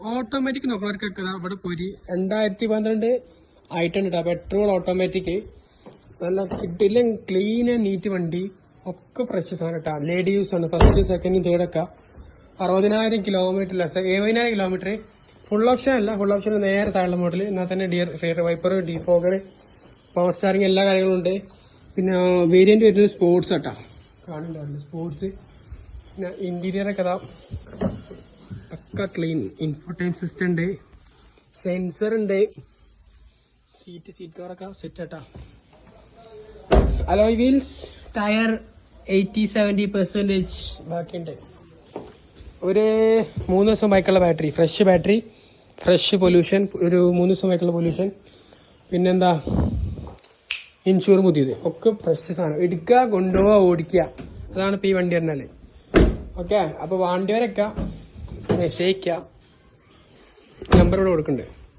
Automatic നോക്കുന്നവർക്കൊക്കെ ഇവിടെ പോരി 2012 ആയിട്ടുണ്ട് കേട്ടോ. പെട്രോൾ ഓട്ടോമാറ്റിക് നല്ല കിട്ടില്ല, ക്ലീൻ ആൻഡ് നീറ്റ് വണ്ടി, ഒക്കെ ഫ്രഷ് സാധനം കേട്ടോ. ലേഡി യൂസ് ആണ്. ഫസ്റ്റ് സെക്കൻഡ് തേർഡ് ഒക്കെ 60,000 കിലോമീറ്റർ 70,000 കിലോമീറ്റർ. ഫുൾ ഓപ്ഷൻ അല്ല, ഫുൾ ഓപ്ഷൻ നേരെ താഴെ മോഡൽ. എന്നാൽ തന്നെ rear wiper, defogger, power steering എല്ലാ കാര്യങ്ങളും ഉണ്ട്. പിന്നെ വേരിയന്റ് വരുന്നത് സ്പോർട്സ് കേട്ടോ, കാണുന്നുണ്ടാവില്ല സ്പോർട്സ്. പിന്നെ ഇന്റീരിയർ ഒക്കെ ഒക്കെ ക്ലീൻ. ഇൻഫോടൈം സിസ്റ്റം ഉണ്ട്, സെൻസർ ഉണ്ട്, സീറ്റ് കവറൊക്കെ സെറ്റ് കേട്ടോ. അലോയ് വീൽസ്, ടയർ 80-70% ബാക്കിയുണ്ട്. ഒരു 3 ദിവസം ബൈക്കുള്ള ബാറ്ററി, ഫ്രഷ് പൊല്യൂഷൻ, ഒരു 3 ദിവസം ബൈക്കുള്ള പൊല്യൂഷൻ. പിന്നെന്താ ഇൻഷൂർ പുതിയത്, ഒക്കെ ഫ്രഷ് സാധനം. എടുക്കുക, കൊണ്ടുപോവുക, ഓടിക്കുക, അതാണ് ഇപ്പൊ ഈ വണ്ടി പറഞ്ഞാല്. ഓക്കെ, അപ്പൊ വണ്ടിവരൊക്കെ മെസ്സേജ് നമ്പർ ഇവിടെ കൊടുക്കണ്ടേ.